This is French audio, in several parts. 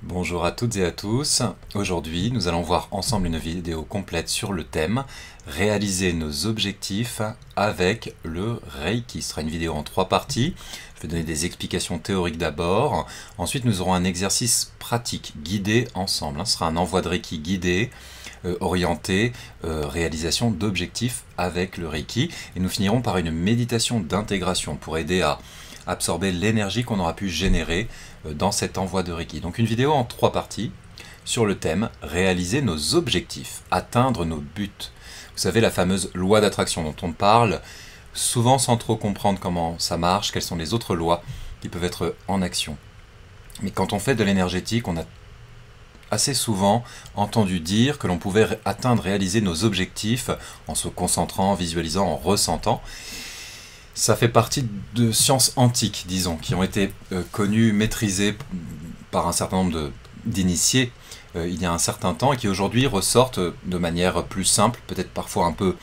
Bonjour à toutes et à tous. Aujourd'hui, nous allons voir ensemble une vidéo complète sur le thème réaliser nos objectifs avec le Reiki. Ce sera une vidéo en 3 parties. Je vais donner des explications théoriques d'abord. Ensuite, nous aurons un exercice pratique guidé ensemble. Ce sera un envoi de Reiki guidé, orienté, réalisation d'objectifs avec le Reiki. Et nous finirons par une méditation d'intégration pour aider à absorber l'énergie qu'on aura pu générer dans cet envoi de Reiki. Donc une vidéo en 3 parties sur le thème réaliser nos objectifs, atteindre nos buts. Vous savez, la fameuse loi d'attraction dont on parle souvent sans trop comprendre comment ça marche, quelles sont les autres lois qui peuvent être en action. Mais quand on fait de l'énergétique, on a assez souvent entendu dire que l'on pouvait atteindre, réaliser nos objectifs en se concentrant, en visualisant, en ressentant. Ça fait partie de sciences antiques, disons, qui ont été connues, maîtrisées par un certain nombre d'initiés il y a un certain temps et qui aujourd'hui ressortent de manière plus simple, peut-être parfois un peu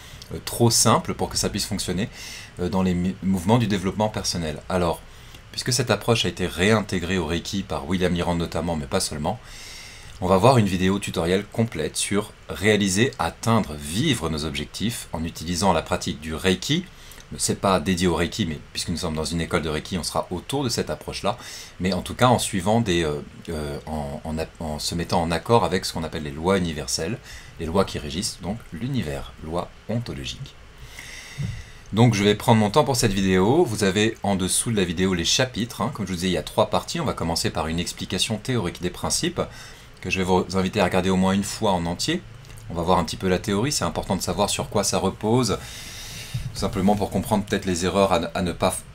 trop simple pour que ça puisse fonctionner dans les mouvements du développement personnel. Alors, puisque cette approche a été réintégrée au Reiki par William Lyrand notamment, mais pas seulement, on va voir une vidéo tutoriel complète sur réaliser, atteindre, vivre nos objectifs en utilisant la pratique du Reiki. C'est pas dédié au Reiki, mais puisque nous sommes dans une école de Reiki, on sera autour de cette approche-là, mais en tout cas en suivant en se mettant en accord avec ce qu'on appelle les lois universelles, les lois qui régissent donc l'univers, lois ontologiques. Donc je vais prendre mon temps pour cette vidéo. Vous avez en dessous de la vidéo les chapitres. Comme je vous disais, il y a 3 parties. On va commencer par une explication théorique des principes, que je vais vous inviter à regarder au moins une fois en entier. On va voir un petit peu la théorie, c'est important de savoir sur quoi ça repose, tout simplement pour comprendre peut-être les erreurs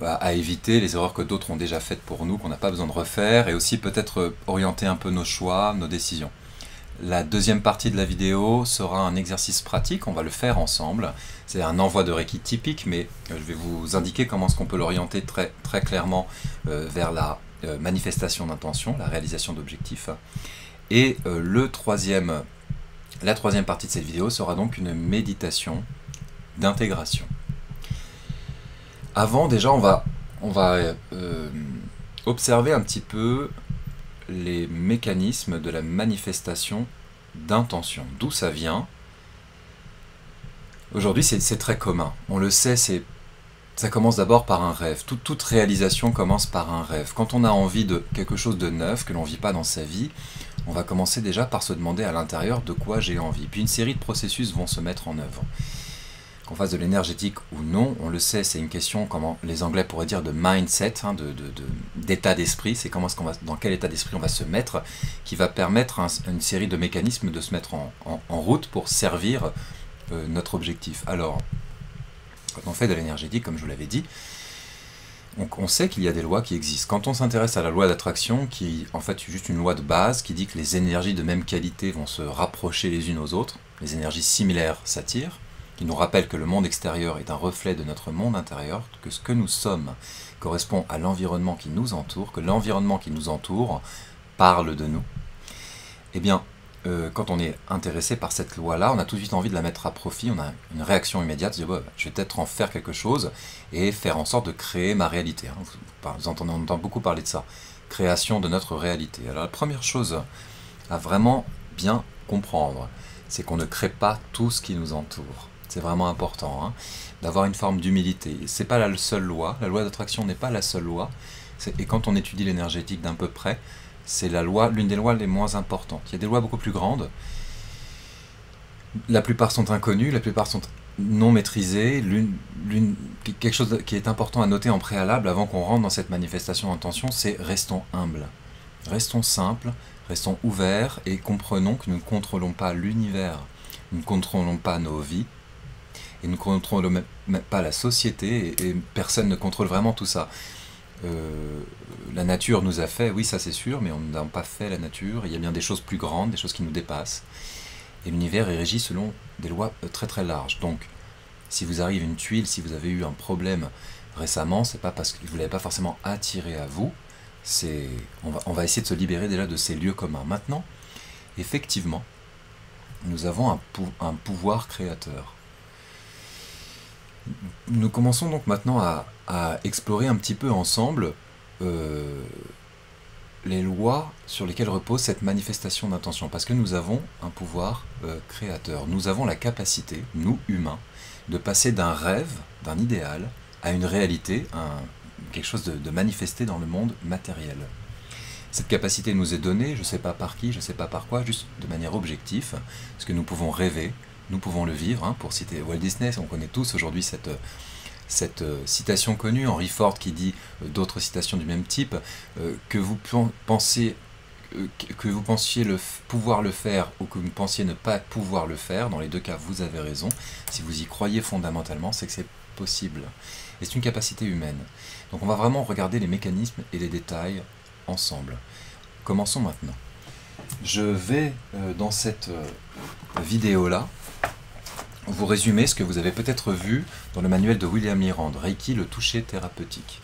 à éviter, les erreurs que d'autres ont déjà faites pour nous, qu'on n'a pas besoin de refaire, et aussi peut-être orienter un peu nos choix, nos décisions. La deuxième partie de la vidéo sera un exercice pratique, on va le faire ensemble. C'est un envoi de Reiki typique, mais je vais vous indiquer comment est-ce qu'on peut l'orienter très, très clairement vers la manifestation d'intention, la réalisation d'objectifs. Et la troisième partie de cette vidéo sera donc une méditation d'intégration. Avant, déjà, on va observer un petit peu les mécanismes de la manifestation d'intention. D'où ça vient? Aujourd'hui, c'est très commun. On le sait, ça commence d'abord par un rêve. Toute réalisation commence par un rêve. Quand on a envie de quelque chose de neuf que l'on ne vit pas dans sa vie, on va commencer déjà par se demander à l'intérieur de quoi j'ai envie. Puis une série de processus vont se mettre en œuvre. Qu'on fasse de l'énergétique ou non, on le sait, c'est une question, comment les Anglais pourraient dire, de mindset, d'état d'esprit, c'est dans quel état d'esprit on va se mettre, qui va permettre une série de mécanismes de se mettre en route pour servir notre objectif. Alors, quand on fait de l'énergétique, comme je vous l'avais dit, on sait qu'il y a des lois qui existent. Quand on s'intéresse à la loi d'attraction, qui en fait est juste une loi de base, qui dit que les énergies de même qualité vont se rapprocher les unes aux autres, les énergies similaires s'attirent, qui nous rappelle que le monde extérieur est un reflet de notre monde intérieur, que ce que nous sommes correspond à l'environnement qui nous entoure, que l'environnement qui nous entoure parle de nous. Eh bien, quand on est intéressé par cette loi-là, on a tout de suite envie de la mettre à profit, on a une réaction immédiate, je vais peut-être en faire quelque chose et faire en sorte de créer ma réalité. On entend beaucoup parler de ça, création de notre réalité. Alors la première chose à vraiment bien comprendre, c'est qu'on ne crée pas tout ce qui nous entoure. C'est vraiment important d'avoir une forme d'humilité. C'est pas la seule loi, la loi d'attraction n'est pas la seule loi, et quand on étudie l'énergétique d'un peu près, c'est l'une des lois les moins importantes. Il y a des lois beaucoup plus grandes, la plupart sont inconnues, la plupart sont non maîtrisées. Quelque chose qui est important à noter en préalable avant qu'on rentre dans cette manifestation d'intention, c'est restons humbles, restons simples, restons ouverts et comprenons que nous ne contrôlons pas l'univers, nous ne contrôlons pas nos vies, et nous ne contrôlons même pas la société, et personne ne contrôle vraiment tout ça. La nature nous a fait, oui ça c'est sûr, mais on n'a pas fait la nature, il y a bien des choses plus grandes, des choses qui nous dépassent, et l'univers est régi selon des lois très très larges. Donc, si vous arrive une tuile, si vous avez eu un problème récemment, c'est pas parce que vous ne l'avez pas forcément attiré à vous, on va essayer de se libérer déjà de ces lieux communs. Maintenant, effectivement, nous avons un pouvoir créateur. Nous commençons donc maintenant à explorer un petit peu ensemble les lois sur lesquelles repose cette manifestation d'intention, parce que nous avons un pouvoir créateur. Nous avons la capacité, nous humains, de passer d'un rêve, d'un idéal, à une réalité, quelque chose de manifesté dans le monde matériel. Cette capacité nous est donnée, je ne sais pas par qui, je ne sais pas par quoi, juste de manière objective, parce que nous pouvons rêver, nous pouvons le vivre. Hein, pour citer Walt Disney, on connaît tous aujourd'hui cette citation connue, Henry Ford qui dit d'autres citations du même type, que vous pensiez pouvoir le faire ou que vous pensiez ne pas pouvoir le faire, dans les deux cas vous avez raison. Si vous y croyez fondamentalement, c'est que c'est possible. Et c'est une capacité humaine. Donc on va vraiment regarder les mécanismes et les détails ensemble. Commençons maintenant. Je vais dans cette vidéo-là vous résumer ce que vous avez peut-être vu dans le manuel de William Lee Rand, Reiki, le toucher thérapeutique.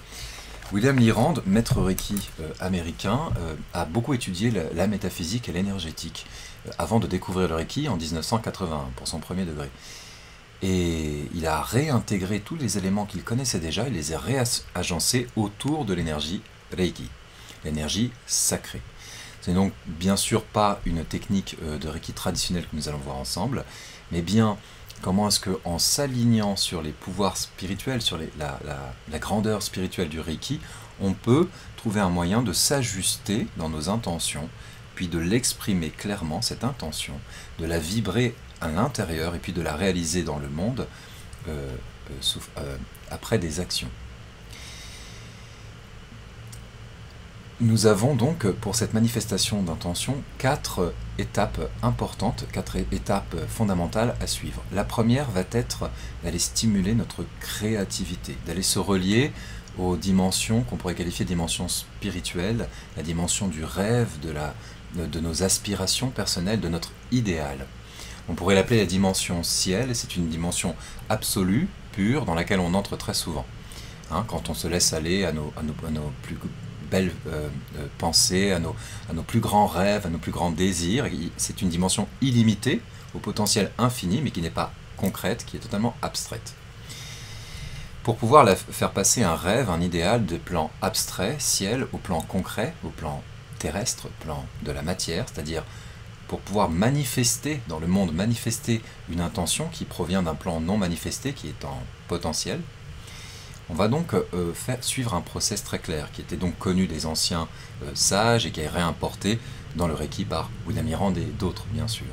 William Lee Rand, maître Reiki américain, a beaucoup étudié la métaphysique et l'énergétique avant de découvrir le Reiki en 1981 pour son premier degré. Et il a réintégré tous les éléments qu'il connaissait déjà, il les a réagencés autour de l'énergie Reiki, l'énergie sacrée. C'est donc bien sûr pas une technique de Reiki traditionnelle que nous allons voir ensemble, mais bien comment est-ce qu'en s'alignant sur les pouvoirs spirituels, sur la grandeur spirituelle du Reiki, on peut trouver un moyen de s'ajuster dans nos intentions, puis de l'exprimer clairement, cette intention, de la vibrer à l'intérieur et puis de la réaliser dans le monde après des actions. Nous avons donc, pour cette manifestation d'intention, 4 étapes importantes, 4 étapes fondamentales à suivre. La première va être d'aller stimuler notre créativité, d'aller se relier aux dimensions qu'on pourrait qualifier de dimensions spirituelles, la dimension du rêve, de nos aspirations personnelles, de notre idéal. On pourrait l'appeler la dimension ciel, et c'est une dimension absolue, pure, dans laquelle on entre très souvent. Hein, quand on se laisse aller à nos plus belles pensées, à nos plus grands rêves, à nos plus grands désirs. C'est une dimension illimitée, au potentiel infini, mais qui n'est pas concrète, qui est totalement abstraite. Pour pouvoir faire passer un rêve, un idéal de plan abstrait, ciel, au plan concret, au plan terrestre, au plan de la matière, c'est-à-dire pour pouvoir manifester, dans le monde, manifester une intention qui provient d'un plan non manifesté, qui est en potentiel. On va donc suivre un process très clair, qui était donc connu des anciens sages et qui est réimporté dans le Reiki par William Lee Rand et d'autres, bien sûr.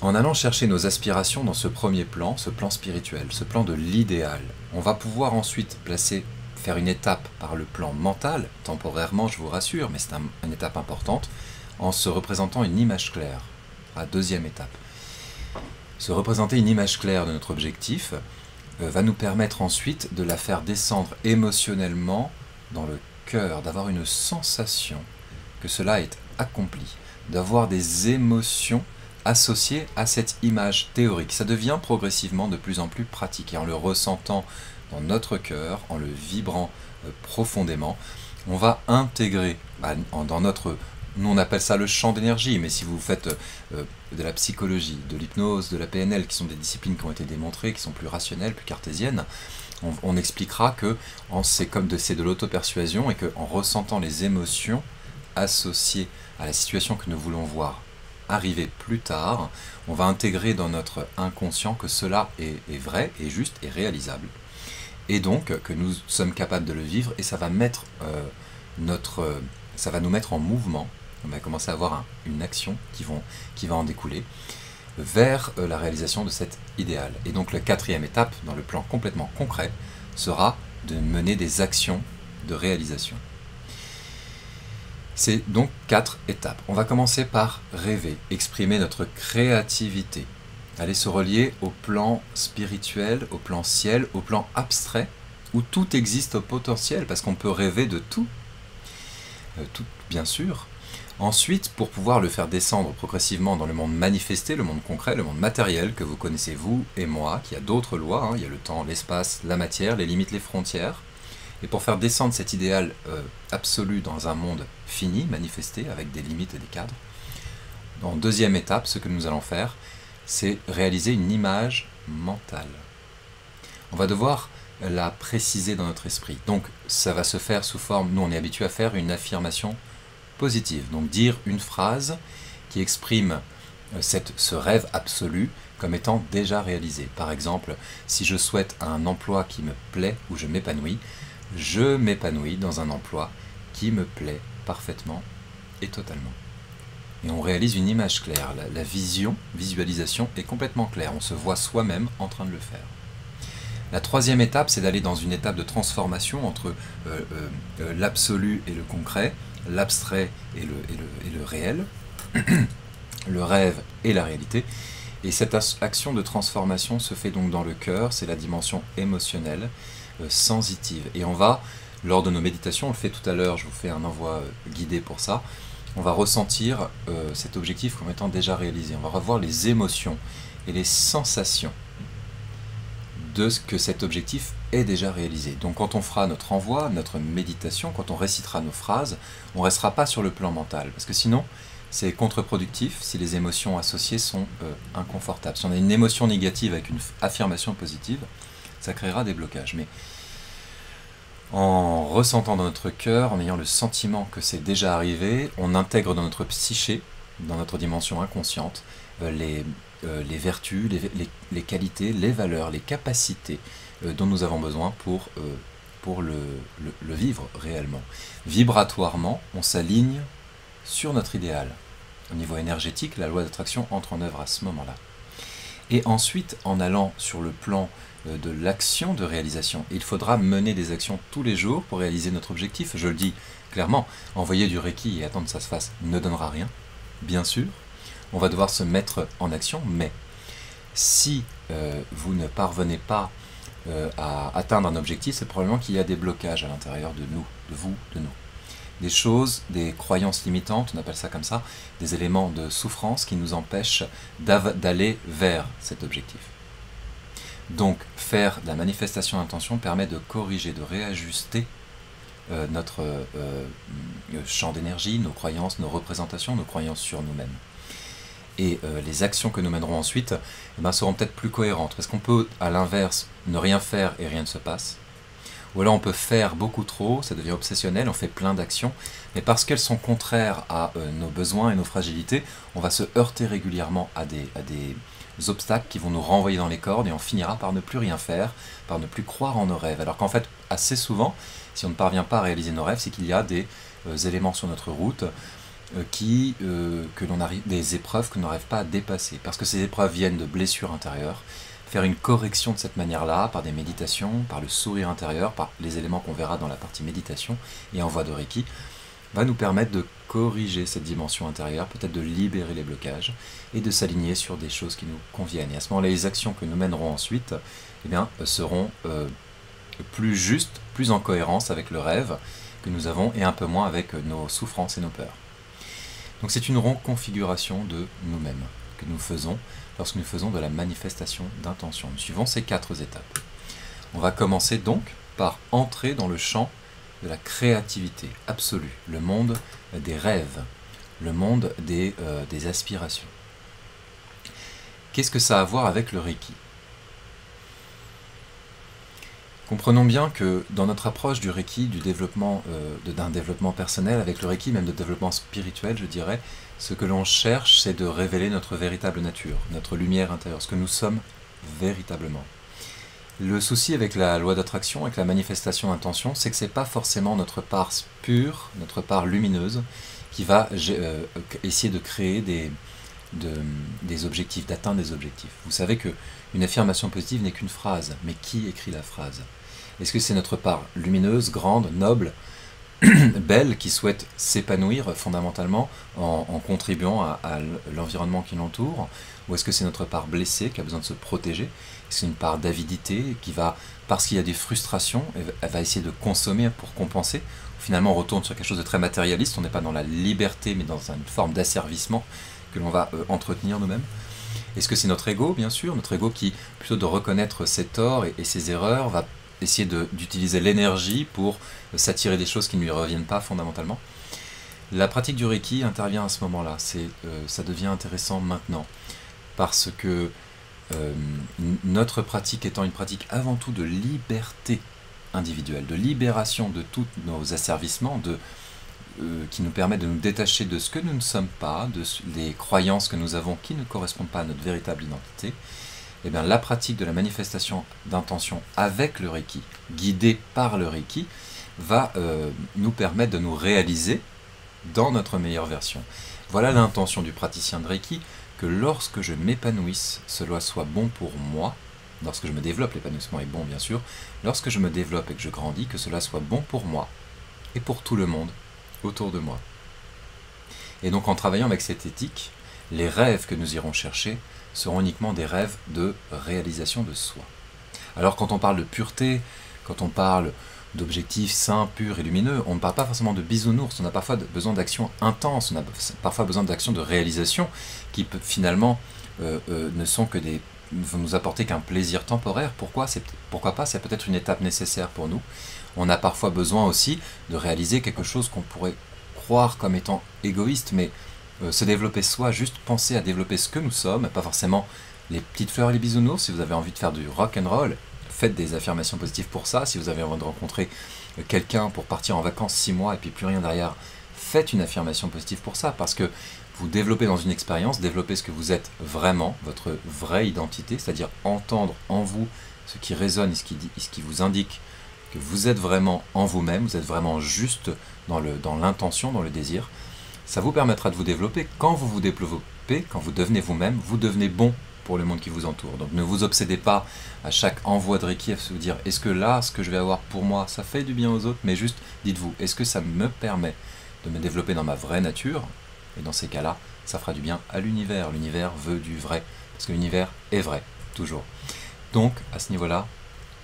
En allant chercher nos aspirations dans ce premier plan, ce plan spirituel, ce plan de l'idéal, on va pouvoir ensuite faire une étape par le plan mental, temporairement je vous rassure, mais c'est une étape importante, en se représentant une image claire, la deuxième étape. Se représenter une image claire de notre objectif va nous permettre ensuite de la faire descendre émotionnellement dans le cœur, d'avoir une sensation que cela est accompli, d'avoir des émotions associées à cette image théorique. Ça devient progressivement de plus en plus pratique et en le ressentant dans notre cœur, en le vibrant profondément, on va intégrer dans notre... Nous on appelle ça le champ d'énergie, mais si vous faites de la psychologie, de l'hypnose, de la PNL, qui sont des disciplines qui ont été démontrées, qui sont plus rationnelles, plus cartésiennes, on expliquera que c'est de l'auto-persuasion et qu'en ressentant les émotions associées à la situation que nous voulons voir arriver plus tard, on va intégrer dans notre inconscient que cela est vrai, est juste et réalisable. Et donc que nous sommes capables de le vivre et ça va ça va nous mettre en mouvement. On va commencer à avoir une action qui va en découler vers la réalisation de cet idéal. Et donc la quatrième étape, dans le plan complètement concret, sera de mener des actions de réalisation. C'est donc 4 étapes. On va commencer par rêver, exprimer notre créativité, aller se relier au plan spirituel, au plan ciel, au plan abstrait, où tout existe au potentiel, parce qu'on peut rêver de tout, bien sûr. Ensuite, pour pouvoir le faire descendre progressivement dans le monde manifesté, le monde concret, le monde matériel que vous connaissez vous et moi, qui a d'autres lois, hein, il y a le temps, l'espace, la matière, les limites, les frontières. Et pour faire descendre cet idéal absolu dans un monde fini, manifesté, avec des limites et des cadres, en deuxième étape, ce que nous allons faire, c'est réaliser une image mentale. On va devoir la préciser dans notre esprit. Donc ça va se faire sous forme, nous on est habitué à faire une affirmation positive, donc dire une phrase qui exprime ce rêve absolu comme étant déjà réalisé. Par exemple, si je souhaite un emploi qui me plaît ou je m'épanouis dans un emploi qui me plaît parfaitement et totalement. Et on réalise une image claire. La visualisation est complètement claire. On se voit soi-même en train de le faire. La troisième étape, c'est d'aller dans une étape de transformation entre l'absolu et le concret, l'abstrait et le réel, le rêve et la réalité. Et cette action de transformation se fait donc dans le cœur, c'est la dimension émotionnelle, sensitive. Et on va, lors de nos méditations, on le fait tout à l'heure, je vous fais un envoi guidé pour ça, on va ressentir cet objectif comme étant déjà réalisé. On va revoir les émotions et les sensations de ce que cet objectif est déjà réalisé. Donc quand on fera notre envoi, notre méditation, quand on récitera nos phrases, on ne restera pas sur le plan mental, parce que sinon c'est contre-productif si les émotions associées sont inconfortables. Si on a une émotion négative avec une affirmation positive, ça créera des blocages. Mais en ressentant dans notre cœur, en ayant le sentiment que c'est déjà arrivé, on intègre dans notre psyché, dans notre dimension inconsciente, les vertus, les qualités, les valeurs, les capacités dont nous avons besoin pour le vivre réellement. Vibratoirement, on s'aligne sur notre idéal. Au niveau énergétique, la loi d'attraction entre en œuvre à ce moment-là. Et ensuite, en allant sur le plan de l'action de réalisation, il faudra mener des actions tous les jours pour réaliser notre objectif. Je le dis clairement, envoyer du Reiki et attendre que ça se fasse ne donnera rien, bien sûr. On va devoir se mettre en action, mais si vous ne parvenez pas à atteindre un objectif, c'est probablement qu'il y a des blocages à l'intérieur de nous, de vous, de nous. Des choses, des croyances limitantes, on appelle ça comme ça, des éléments de souffrance qui nous empêchent d'aller vers cet objectif. Donc faire de la manifestation d'intention permet de corriger, de réajuster notre champ d'énergie, nos croyances, nos représentations, nos croyances sur nous-mêmes. Et les actions que nous mènerons ensuite seront peut-être plus cohérentes, parce qu'on peut, à l'inverse, ne rien faire et rien ne se passe. Ou alors on peut faire beaucoup trop, ça devient obsessionnel, on fait plein d'actions, mais parce qu'elles sont contraires à nos besoins et nos fragilités, on va se heurter régulièrement à des obstacles qui vont nous renvoyer dans les cordes et on finira par ne plus rien faire, par ne plus croire en nos rêves. Alors qu'en fait, assez souvent, si on ne parvient pas à réaliser nos rêves, c'est qu'il y a des éléments sur notre route des épreuves que l'on n'arrive pas à dépasser. Parce que ces épreuves viennent de blessures intérieures. Faire une correction de cette manière-là, par des méditations, par le sourire intérieur, par les éléments qu'on verra dans la partie méditation et envoi de Reiki, va nous permettre de corriger cette dimension intérieure, peut-être de libérer les blocages et de s'aligner sur des choses qui nous conviennent. Et à ce moment-là, les actions que nous mènerons ensuite seront plus justes, plus en cohérence avec le rêve que nous avons et un peu moins avec nos souffrances et nos peurs. Donc c'est une reconfiguration de nous-mêmes que nous faisons lorsque nous faisons de la manifestation d'intention. Nous suivons ces 4 étapes. On va commencer donc par entrer dans le champ de la créativité absolue, le monde des rêves, le monde des aspirations. Qu'est-ce que ça a à voir avec le Reiki ? Comprenons bien que dans notre approche du Reiki, du développement, d'un développement personnel, avec le Reiki, même de développement spirituel, je dirais, ce que l'on cherche, c'est de révéler notre véritable nature, notre lumière intérieure, ce que nous sommes véritablement. Le souci avec la loi d'attraction, avec la manifestation d'intention, c'est que ce n'est pas forcément notre part pure, notre part lumineuse, qui va essayer de créer des objectifs, d'atteindre des objectifs. Vous savez qu'une affirmation positive n'est qu'une phrase, mais qui écrit la phrase ? Est-ce que c'est notre part lumineuse, grande, noble, belle, qui souhaite s'épanouir fondamentalement en contribuant à l'environnement qui l'entoure ? Ou est-ce que c'est notre part blessée qui a besoin de se protéger ? C'est une part d'avidité qui va, parce qu'il y a des frustrations, elle va essayer de consommer pour compenser. Finalement, on retourne sur quelque chose de très matérialiste, on n'est pas dans la liberté, mais dans une forme d'asservissement que l'on va entretenir nous-mêmes. Est-ce que c'est notre ego, bien sûr, notre ego qui, plutôt de reconnaître ses torts et ses erreurs, va essayer d'utiliser l'énergie pour s'attirer des choses qui ne lui reviennent pas fondamentalement. La pratique du Reiki intervient à ce moment-là, ça devient intéressant maintenant, parce que notre pratique étant une pratique avant tout de liberté individuelle, de libération de tous nos asservissements, qui nous permet de nous détacher de ce que nous ne sommes pas, des croyances que nous avons qui ne correspondent pas à notre véritable identité, et bien la pratique de la manifestation d'intention avec le Reiki, guidée par le Reiki, va nous permettre de nous réaliser dans notre meilleure version. Voilà l'intention du praticien de Reiki, que lorsque je m'épanouisse, cela soit bon pour moi, lorsque je me développe, l'épanouissement est bon bien sûr, lorsque je me développe et que je grandis, que cela soit bon pour moi et pour tout le monde autour de moi. Et donc en travaillant avec cette éthique, les rêves que nous irons chercher seront uniquement des rêves de réalisation de soi. Alors quand on parle de pureté, quand on parle d'objectifs sains, purs et lumineux, on ne parle pas forcément de bisounours, on a parfois besoin d'actions intenses, on a parfois besoin d'actions de réalisation qui finalement ne sont que vont nous apporter qu'un plaisir temporaire. Pourquoi pas? C'est peut-être une étape nécessaire pour nous. On a parfois besoin aussi de réaliser quelque chose qu'on pourrait croire comme étant égoïste, mais se développer soi, juste penser à développer ce que nous sommes, pas forcément les petites fleurs et les bisounours. Si vous avez envie de faire du rock and roll, faites des affirmations positives pour ça. Si vous avez envie de rencontrer quelqu'un pour partir en vacances 6 mois et puis plus rien derrière, faites une affirmation positive pour ça, parce que vous développez dans une expérience, développez ce que vous êtes vraiment, votre vraie identité, c'est-à-dire entendre en vous ce qui résonne et ce qui vous indique que vous êtes vraiment en vous-même, vous êtes vraiment juste dans l'intention, dans le désir. Ça vous permettra de vous développer. Quand vous vous développez, quand vous devenez vous-même, vous devenez bon pour le monde qui vous entoure. Donc ne vous obsédez pas à chaque envoi de Reiki à vous dire est-ce que là, ce que je vais avoir pour moi, ça fait du bien aux autres, mais juste dites-vous, est-ce que ça me permet de me développer dans ma vraie nature? Et dans ces cas-là, ça fera du bien à l'univers. L'univers veut du vrai, parce que l'univers est vrai, toujours. Donc, à ce niveau-là,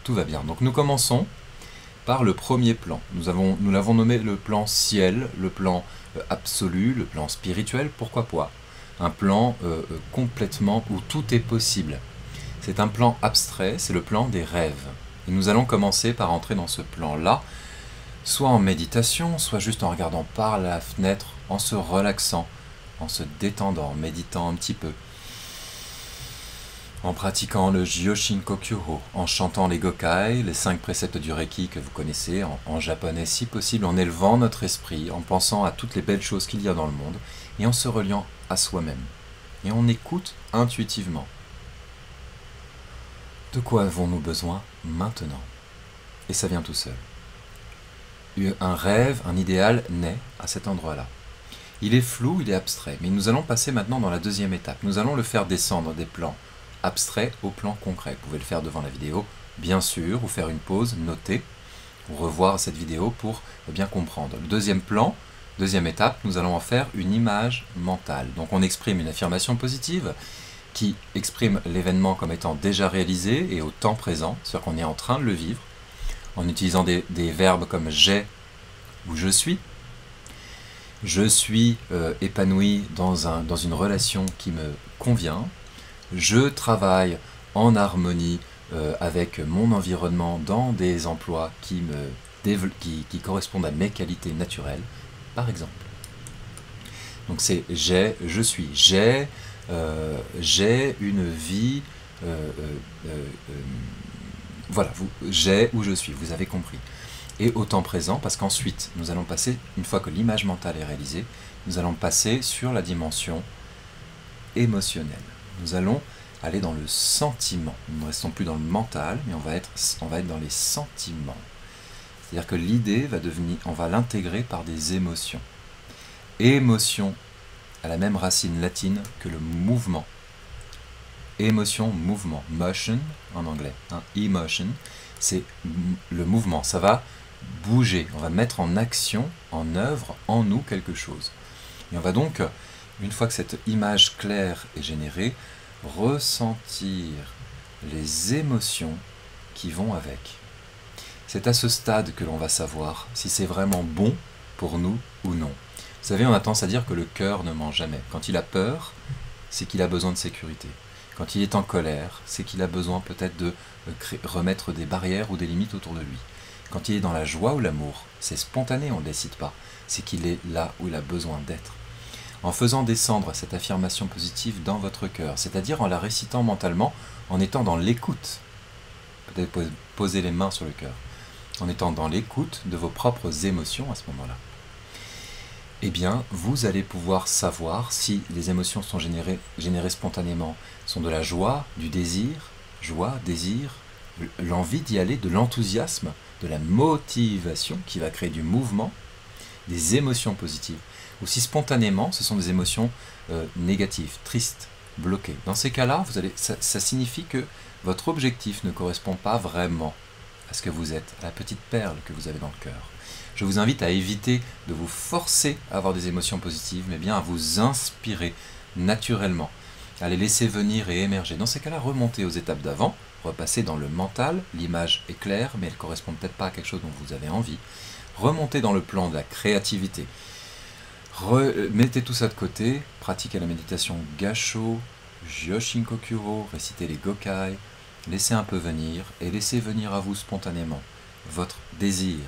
tout va bien. Donc nous commençons par le premier plan. Nous l'avons nommé le plan ciel, le plan absolu, le plan spirituel, pourquoi pas? Un plan complètement où tout est possible. C'est un plan abstrait, c'est le plan des rêves. Et nous allons commencer par entrer dans ce plan-là, soit en méditation, soit juste en regardant par la fenêtre, en se relaxant, en se détendant, en méditant un petit peu, en pratiquant le Gyoshin Kokyuho, en chantant les Gokai, les 5 préceptes du Reiki que vous connaissez, en japonais si possible, en élevant notre esprit, en pensant à toutes les belles choses qu'il y a dans le monde, et en se reliant à soi-même. Et on écoute intuitivement. De quoi avons-nous besoin maintenant? Et ça vient tout seul. Un rêve, un idéal naît à cet endroit-là. Il est flou, il est abstrait, mais nous allons passer maintenant dans la deuxième étape. Nous allons le faire descendre des plans abstraits au plan concret. Vous pouvez le faire devant la vidéo, bien sûr, ou faire une pause, noter, ou revoir cette vidéo pour bien comprendre. Le deuxième plan, deuxième étape, nous allons en faire une image mentale. Donc on exprime une affirmation positive qui exprime l'événement comme étant déjà réalisé et au temps présent, c'est-à-dire qu'on est en train de le vivre, en utilisant des verbes comme j'ai ou je suis. Je suis épanoui dans une relation qui me convient. Je travaille en harmonie avec mon environnement dans des emplois qui correspondent à mes qualités naturelles, par exemple. Donc c'est j'ai, je suis, j'ai une vie, voilà, j'ai ou je suis, vous avez compris. Et au temps présent, parce qu'ensuite, nous allons passer, une fois que l'image mentale est réalisée, nous allons passer sur la dimension émotionnelle. Nous allons aller dans le sentiment. Nous ne restons plus dans le mental, mais on va être dans les sentiments. C'est-à-dire que l'idée va devenir, on va l'intégrer par des émotions. Émotion a la même racine latine que le mouvement. Émotion, mouvement, motion en anglais. Hein, emotion, c'est le mouvement. Ça va bouger, on va mettre en action, en œuvre, en nous quelque chose. Et on va donc, une fois que cette image claire est générée, ressentir les émotions qui vont avec. C'est à ce stade que l'on va savoir si c'est vraiment bon pour nous ou non. Vous savez, on a tendance à dire que le cœur ne ment jamais. Quand il a peur, c'est qu'il a besoin de sécurité. Quand il est en colère, c'est qu'il a besoin peut-être de remettre des barrières ou des limites autour de lui. Quand il est dans la joie ou l'amour, c'est spontané, on ne le décide pas. C'est qu'il est là où il a besoin d'être. en faisant descendre cette affirmation positive dans votre cœur, c'est-à-dire en la récitant mentalement, en étant dans l'écoute. Peut-être poser les mains sur le cœur, en étant dans l'écoute de vos propres émotions à ce moment-là. Eh bien, vous allez pouvoir savoir si les émotions sont générées spontanément, sont de la joie, du désir, l'envie d'y aller, de l'enthousiasme, de la motivation qui va créer du mouvement, des émotions positives. Ou si spontanément, ce sont des émotions négatives, tristes, bloquées. Dans ces cas-là, ça signifie que votre objectif ne correspond pas vraiment à ce que vous êtes, à la petite perle que vous avez dans le cœur. Je vous invite à éviter de vous forcer à avoir des émotions positives, mais bien à vous inspirer naturellement, à les laisser venir et émerger. Dans ces cas-là, remontez aux étapes d'avant, repassez dans le mental, l'image est claire, mais elle ne correspond peut-être pas à quelque chose dont vous avez envie. Remontez dans le plan de la créativité. Mettez tout ça de côté, pratiquez la méditation Gassho, Jyoshinkokyū, récitez les Gokai, laissez un peu venir et laissez venir à vous spontanément votre désir.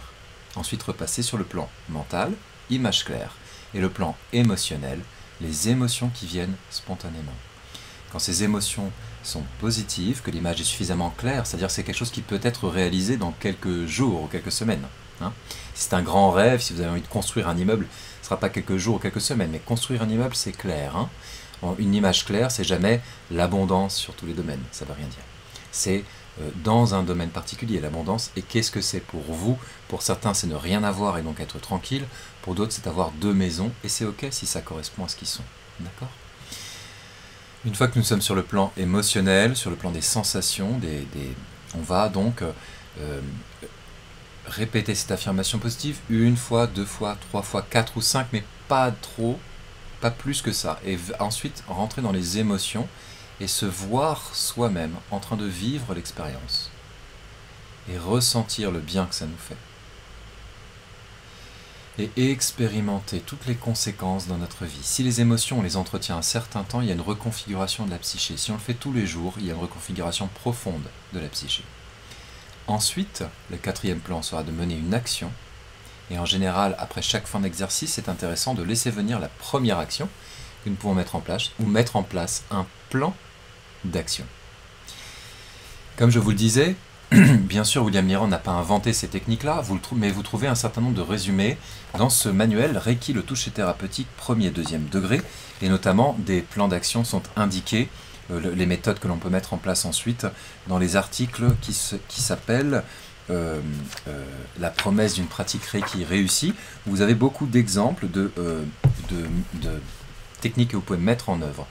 Ensuite, repassez sur le plan mental, image claire, et le plan émotionnel, les émotions qui viennent spontanément. Quand ces émotions sont positives, que l'image est suffisamment claire, c'est-à-dire que c'est quelque chose qui peut être réalisé dans quelques jours ou quelques semaines. Si c'est un grand rêve, si vous avez envie de construire un immeuble, ce ne sera pas quelques jours ou quelques semaines, mais construire un immeuble, c'est clair. Une image claire, c'est jamais l'abondance sur tous les domaines, ça ne veut rien dire. C'est dans un domaine particulier, l'abondance, et qu'est-ce que c'est pour vous? Pour certains, c'est ne rien avoir et donc être tranquille, pour d'autres, c'est avoir 2 maisons, et c'est ok si ça correspond à ce qu'ils sont. D'accord? Une fois que nous sommes sur le plan émotionnel, sur le plan des sensations, on va donc répéter cette affirmation positive 1 fois, 2 fois, 3 fois, 4 ou 5, mais pas trop, pas plus que ça. Et ensuite, rentrer dans les émotions et se voir soi-même en train de vivre l'expérience et ressentir le bien que ça nous fait. Et expérimenter toutes les conséquences dans notre vie. Si les émotions, on les entretient un certain temps, il y a une reconfiguration de la psyché. Si on le fait tous les jours, il y a une reconfiguration profonde de la psyché. Ensuite, le 4e plan sera de mener une action. Et en général, après chaque fin d'exercice, c'est intéressant de laisser venir la première action que nous pouvons mettre en place, ou mettre en place un plan d'action. Comme je vous le disais, bien sûr, William Liron n'a pas inventé ces techniques-là, mais vous trouvez un certain nombre de résumés dans ce manuel Reiki, le toucher thérapeutique 1er et 2e degré, et notamment des plans d'action sont indiqués, les méthodes que l'on peut mettre en place ensuite, dans les articles qui s'appellent la promesse d'une pratique Reiki réussie. Vous avez beaucoup d'exemples de techniques que vous pouvez mettre en œuvre.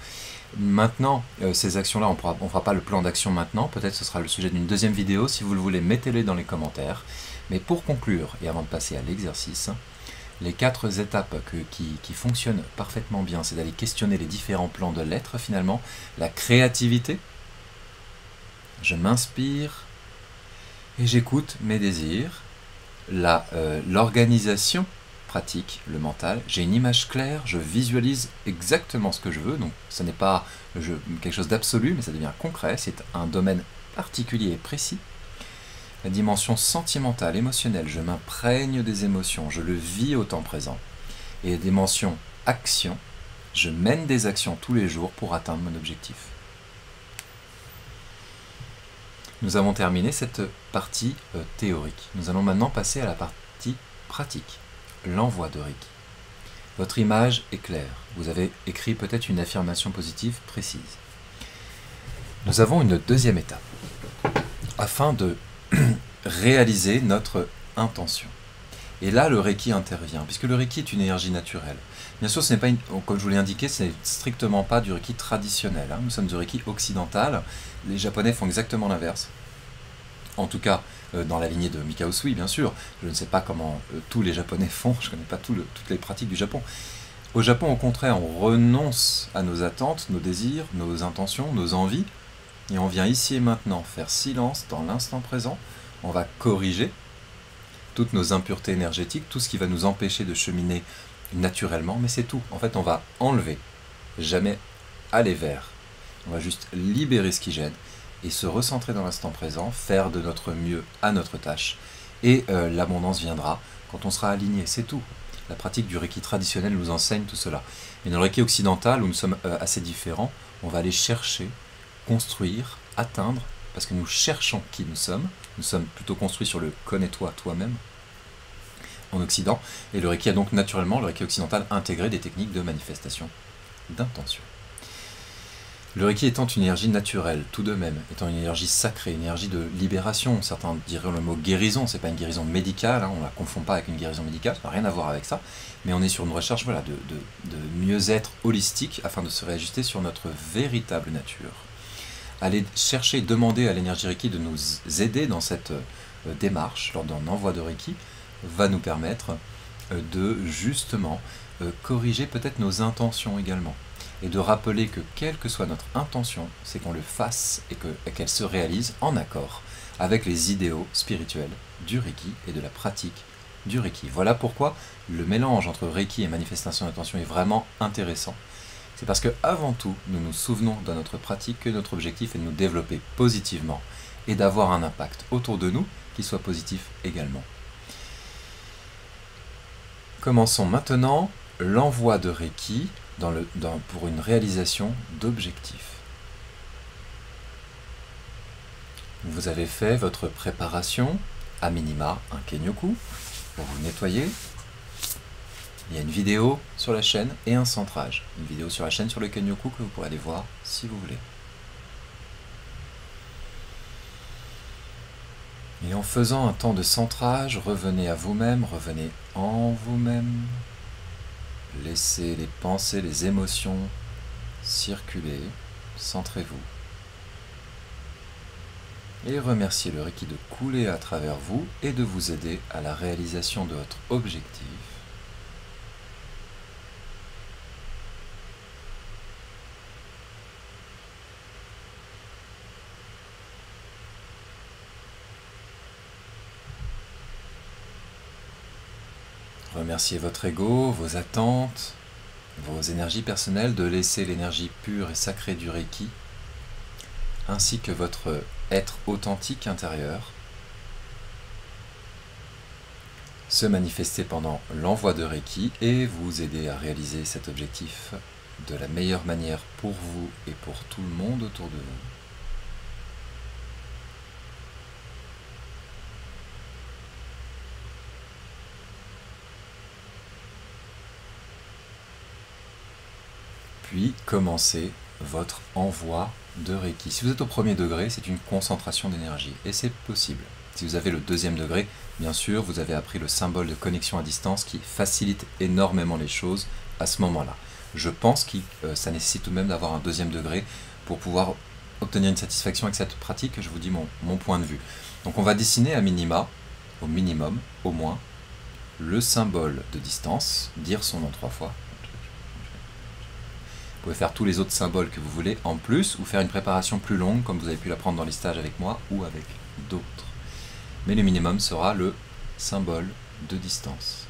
Maintenant, ces actions-là, on ne fera pas le plan d'action maintenant, peut-être ce sera le sujet d'une 2e vidéo, si vous le voulez, mettez-les dans les commentaires. Mais pour conclure, et avant de passer à l'exercice, les 4 étapes qui fonctionnent parfaitement bien, c'est d'aller questionner les différents plans de l'être finalement, la créativité, je m'inspire et j'écoute mes désirs, l'organisation pratique, le mental, j'ai une image claire, je visualise exactement ce que je veux, donc ce n'est pas quelque chose d'absolu, mais ça devient concret, c'est un domaine particulier et précis. La dimension sentimentale, émotionnelle, je m'imprègne des émotions, je le vis au temps présent. Et la dimension action, je mène des actions tous les jours pour atteindre mon objectif. Nous avons terminé cette partie théorique. Nous allons maintenant passer à la partie pratique. L'envoi de Reiki. Votre image est claire. Vous avez écrit peut-être une affirmation positive précise. Nous avons une 2e étape afin de réaliser notre intention. Et là, le Reiki intervient, puisque le Reiki est une énergie naturelle. Bien sûr, ce n'est pas comme je vous l'ai indiqué, ce n'est strictement pas du Reiki traditionnel. Nous sommes du Reiki occidental. Les Japonais font exactement l'inverse. En tout cas, dans la lignée de Mikao Usui, bien sûr. Je ne sais pas comment tous les Japonais font, je ne connais pas toutes les pratiques du Japon. Au Japon, au contraire, on renonce à nos attentes, nos désirs, nos intentions, nos envies, et on vient ici et maintenant faire silence dans l'instant présent. On va corriger toutes nos impuretés énergétiques, tout ce qui va nous empêcher de cheminer naturellement, mais c'est tout. En fait, on va enlever, jamais aller vers. On va juste libérer ce qui gêne, et se recentrer dans l'instant présent, faire de notre mieux à notre tâche. Et l'abondance viendra quand on sera aligné, c'est tout. La pratique du Reiki traditionnel nous enseigne tout cela. Mais dans le Reiki occidental, où nous sommes assez différents, on va aller chercher, construire, atteindre, parce que nous cherchons qui nous sommes plutôt construits sur le « connais-toi toi-même » en Occident, et le Reiki a donc naturellement, le Reiki occidental, intégré des techniques de manifestation d'intention. Le Reiki étant une énergie naturelle, tout de même, étant une énergie sacrée, une énergie de libération, certains diraient le mot guérison, c'est pas une guérison médicale, on ne la confond pas avec une guérison médicale, ça n'a rien à voir avec ça, mais on est sur une recherche de mieux-être holistique afin de se réajuster sur notre véritable nature. Aller chercher, demander à l'énergie Reiki de nous aider dans cette démarche, lors d'un envoi de Reiki, va nous permettre de justement corriger peut-être nos intentions également. Et de rappeler que quelle que soit notre intention, c'est qu'on le fasse et qu'elle se réalise en accord avec les idéaux spirituels du Reiki et de la pratique du Reiki. Voilà pourquoi le mélange entre Reiki et manifestation d'intention est vraiment intéressant. C'est parce que avant tout, nous nous souvenons dans notre pratique que notre objectif est de nous développer positivement et d'avoir un impact autour de nous qui soit positif également. Commençons maintenant l'envoi de Reiki pour une réalisation d'objectifs. Vous avez fait votre préparation, à minima un Kenyoku, pour vous nettoyer. Il y a une vidéo sur la chaîne et un centrage. Une vidéo sur la chaîne sur le Kenyoku que vous pourrez aller voir si vous voulez. Et en faisant un temps de centrage, revenez à vous-même, revenez en vous-même. Laissez les pensées, les émotions circuler, centrez-vous. Et remerciez le Reiki de couler à travers vous et de vous aider à la réalisation de votre objectif. Remerciez votre ego, vos attentes, vos énergies personnelles, de laisser l'énergie pure et sacrée du Reiki, ainsi que votre être authentique intérieur, se manifester pendant l'envoi de Reiki et vous aider à réaliser cet objectif de la meilleure manière pour vous et pour tout le monde autour de vous. Puis commencez votre envoi de Reiki. Si vous êtes au premier degré, c'est une concentration d'énergie et c'est possible. Si vous avez le deuxième degré, bien sûr, vous avez appris le symbole de connexion à distance qui facilite énormément les choses à ce moment-là. Je pense que ça nécessite tout de même d'avoir un deuxième degré pour pouvoir obtenir une satisfaction avec cette pratique. Je vous dis mon point de vue. Donc on va dessiner à minima, au minimum, au moins, le symbole de distance, dire son nom 3 fois. Vous pouvez faire tous les autres symboles que vous voulez en plus, ou faire une préparation plus longue, comme vous avez pu l'apprendre dans les stages avec moi, ou avec d'autres. Mais le minimum sera le symbole de distance.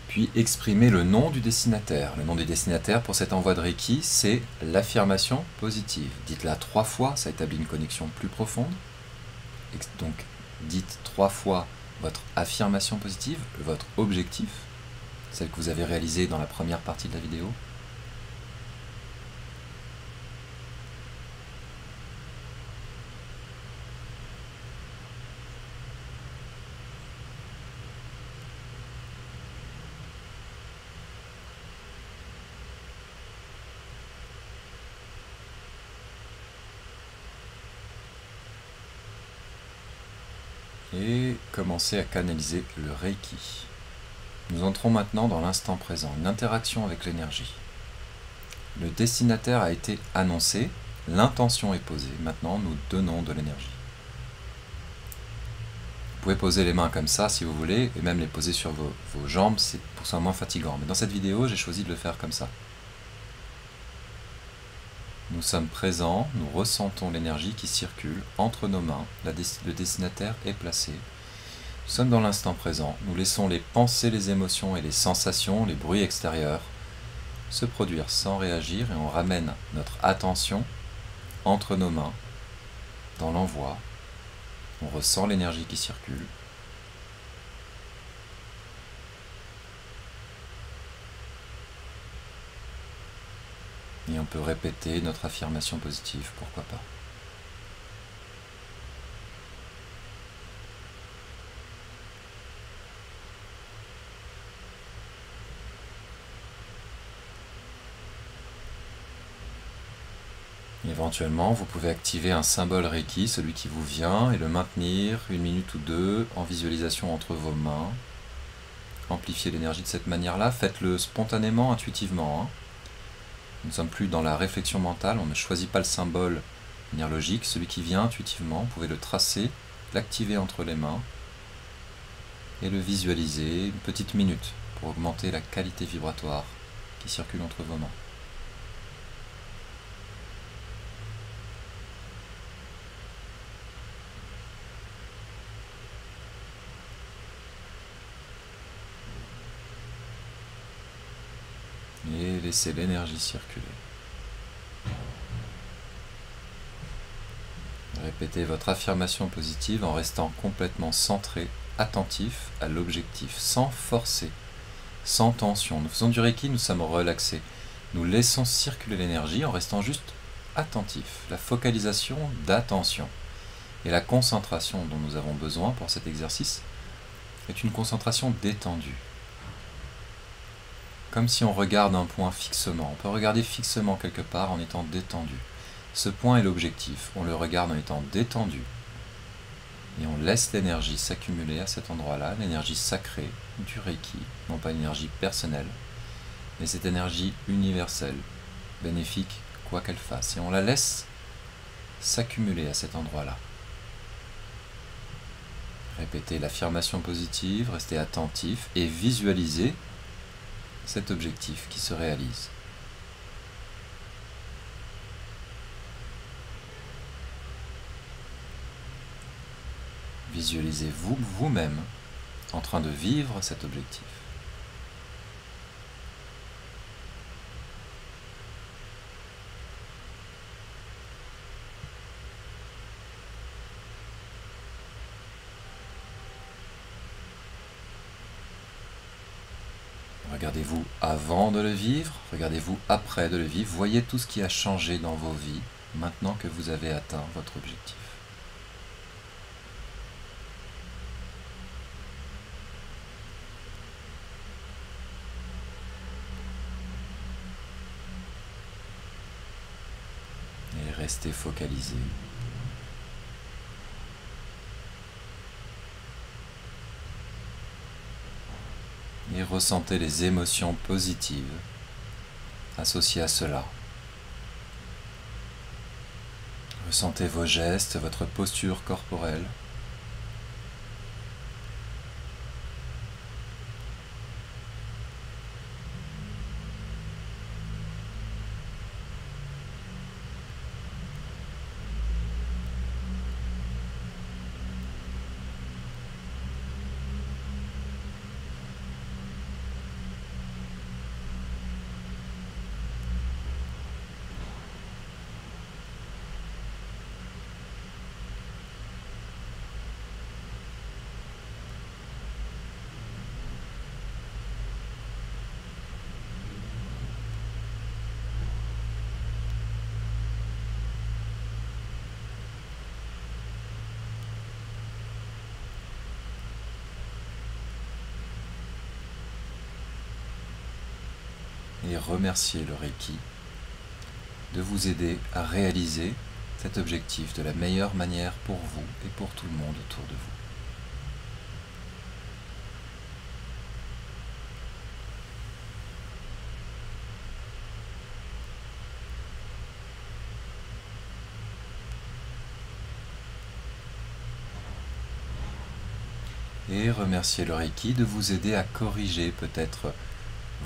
Puis exprimez le nom du destinataire. Le nom du destinataire pour cet envoi de Reiki, c'est l'affirmation positive. Dites-la 3 fois, ça établit une connexion plus profonde. Donc dites 3 fois votre affirmation positive, votre objectif, celle que vous avez réalisée dans la première partie de la vidéo. Et commencez à canaliser le Reiki. Nous entrons maintenant dans l'instant présent, une interaction avec l'énergie. Le destinataire a été annoncé, l'intention est posée. Maintenant, nous donnons de l'énergie. Vous pouvez poser les mains comme ça si vous voulez, et même les poser sur vos jambes, c'est pour que ce soit moins fatigant. Mais dans cette vidéo, j'ai choisi de le faire comme ça. Nous sommes présents, nous ressentons l'énergie qui circule entre nos mains, le destinataire est placé. Nous sommes dans l'instant présent, nous laissons les pensées, les émotions et les sensations, les bruits extérieurs se produire sans réagir et on ramène notre attention entre nos mains dans l'envoi. On ressent l'énergie qui circule. Et on peut répéter notre affirmation positive, pourquoi pas. Éventuellement, vous pouvez activer un symbole Reiki, celui qui vous vient, et le maintenir 1 minute ou 2 en visualisation entre vos mains. Amplifiez l'énergie de cette manière-là, faites-le spontanément, intuitivement. Nous ne sommes plus dans la réflexion mentale, on ne choisit pas le symbole de manière logique, celui qui vient intuitivement, vous pouvez le tracer, l'activer entre les mains et le visualiser 1 petite minute pour augmenter la qualité vibratoire qui circule entre vos mains. Et laissez l'énergie circuler. Répétez votre affirmation positive en restant complètement centré, attentif à l'objectif, sans forcer, sans tension. Nous faisons du Reiki, nous sommes relaxés. Nous laissons circuler l'énergie en restant juste attentif. La focalisation d'attention et la concentration dont nous avons besoin pour cet exercice est une concentration détendue. Comme si on regarde un point fixement. On peut regarder fixement quelque part en étant détendu. Ce point est l'objectif. On le regarde en étant détendu. Et on laisse l'énergie s'accumuler à cet endroit-là, l'énergie sacrée du Reiki, non pas une énergie personnelle, mais cette énergie universelle, bénéfique quoi qu'elle fasse. Et on la laisse s'accumuler à cet endroit-là. Répétez l'affirmation positive, restez attentif et visualisez cet objectif qui se réalise. Visualisez-vous vous-même en train de vivre cet objectif. Regardez-vous avant de le vivre, regardez-vous après de le vivre, voyez tout ce qui a changé dans vos vies maintenant que vous avez atteint votre objectif. Et restez focalisé. Et ressentez les émotions positives associées à cela. Ressentez vos gestes, votre posture corporelle. Et remerciez le Reiki de vous aider à réaliser cet objectif de la meilleure manière pour vous et pour tout le monde autour de vous. Et remerciez le Reiki de vous aider à corriger peut-être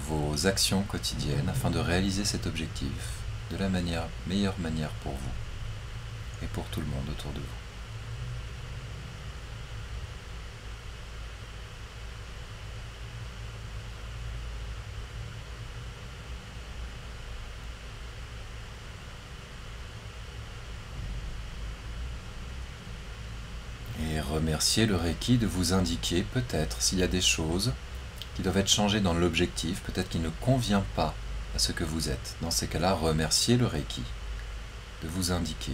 vos actions quotidiennes afin de réaliser cet objectif de la meilleure manière pour vous et pour tout le monde autour de vous. Et remerciez le Reiki de vous indiquer peut-être s'il y a des choses qui doivent être changées dans l'objectif, peut-être qu'il ne convient pas à ce que vous êtes. Dans ces cas-là, remerciez le Reiki de vous indiquer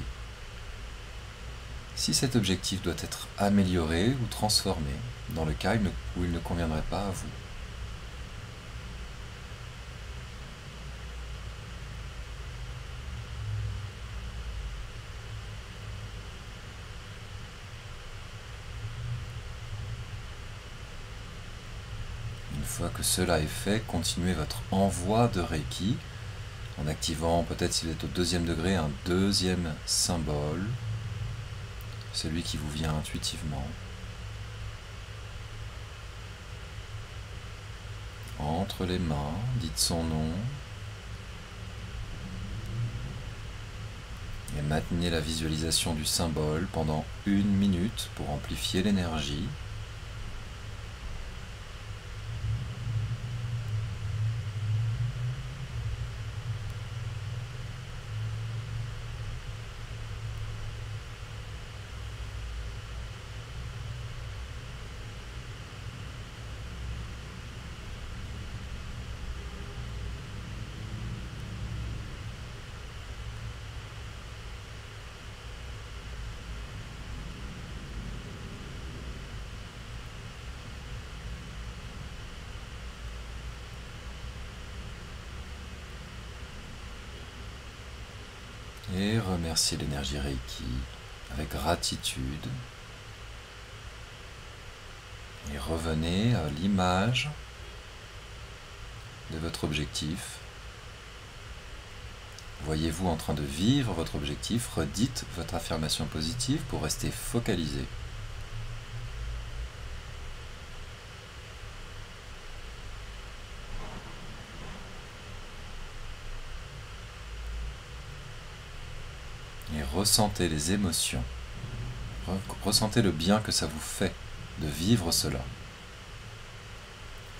si cet objectif doit être amélioré ou transformé dans le cas où il ne conviendrait pas à vous. Une fois que cela est fait, continuez votre envoi de Reiki en activant, peut-être si vous êtes au 2e degré, un 2e symbole, celui qui vous vient intuitivement. Entre les mains, dites son nom et maintenez la visualisation du symbole pendant 1 minute pour amplifier l'énergie. Et remerciez l'énergie Reiki avec gratitude. Et revenez à l'image de votre objectif. Voyez-vous en train de vivre votre objectif, redites votre affirmation positive pour rester focalisé. Et ressentez les émotions. Ressentez le bien que ça vous fait de vivre cela.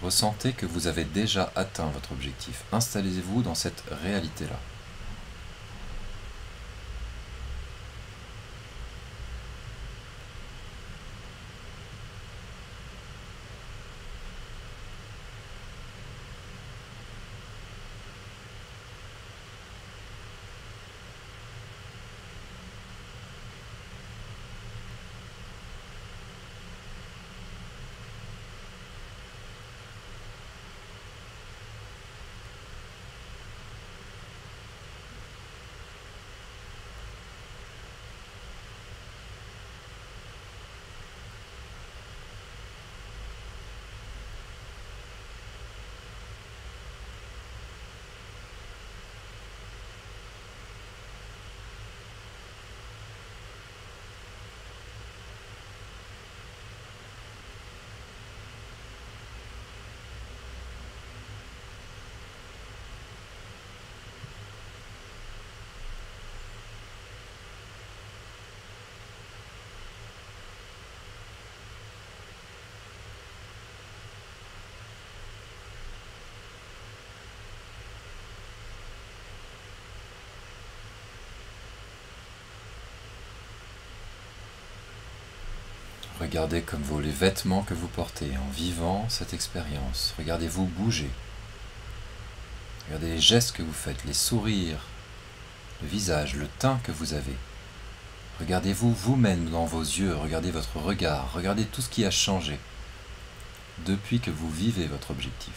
Ressentez que vous avez déjà atteint votre objectif. Installez-vous dans cette réalité-là. Regardez comme les vêtements que vous portez en vivant cette expérience. Regardez-vous bouger. Regardez les gestes que vous faites, les sourires, le visage, le teint que vous avez. Regardez-vous vous-même dans vos yeux, regardez votre regard, regardez tout ce qui a changé depuis que vous vivez votre objectif.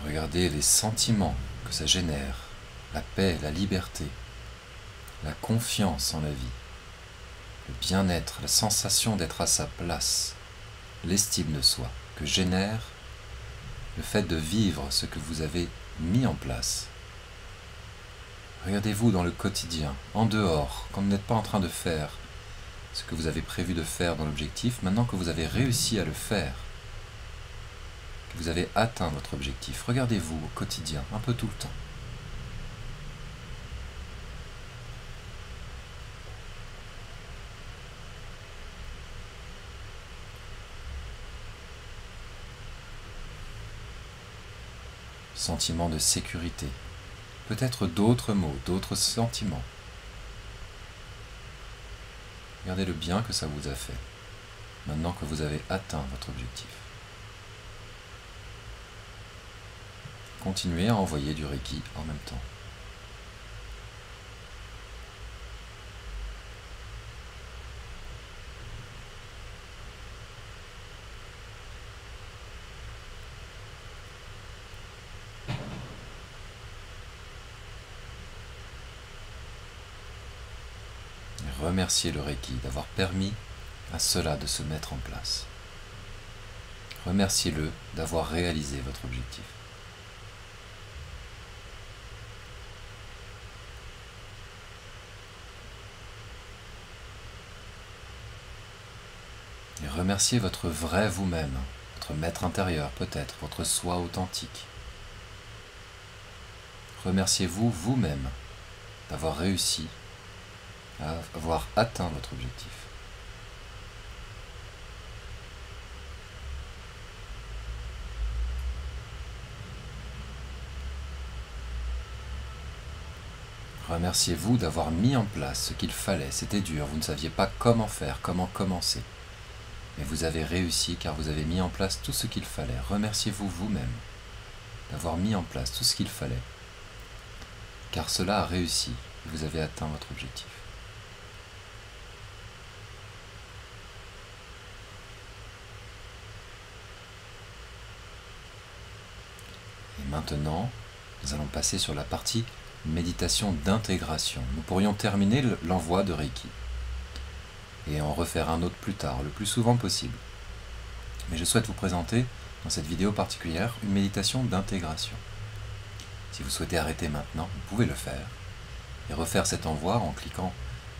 Regardez les sentiments que ça génère, la paix, la liberté, la confiance en la vie, le bien-être, la sensation d'être à sa place, l'estime de soi que génère le fait de vivre ce que vous avez mis en place. Regardez-vous dans le quotidien, en dehors, quand vous n'êtes pas en train de faire ce que vous avez prévu de faire dans l'objectif, maintenant que vous avez réussi à le faire, que vous avez atteint votre objectif, regardez-vous au quotidien, un peu tout le temps. sentiment de sécurité, peut-être d'autres mots, d'autres sentiments. Regardez le bien que ça vous a fait, maintenant que vous avez atteint votre objectif. Continuez à envoyer du Reiki en même temps. Remerciez le Reiki d'avoir permis à cela de se mettre en place. Remerciez-le d'avoir réalisé votre objectif. Et remerciez votre vrai vous-même, votre maître intérieur peut-être, votre soi authentique. Remerciez-vous vous-même d'avoir réussi à avoir atteint votre objectif. Remerciez-vous d'avoir mis en place ce qu'il fallait. C'était dur, vous ne saviez pas comment faire, comment commencer. Mais vous avez réussi car vous avez mis en place tout ce qu'il fallait. Remerciez-vous vous-même d'avoir mis en place tout ce qu'il fallait. Car cela a réussi et vous avez atteint votre objectif. Et maintenant, nous allons passer sur la partie méditation d'intégration. Nous pourrions terminer l'envoi de Reiki et en refaire un autre plus tard, le plus souvent possible. Mais je souhaite vous présenter, dans cette vidéo particulière, une méditation d'intégration. Si vous souhaitez arrêter maintenant, vous pouvez le faire et refaire cet envoi en cliquant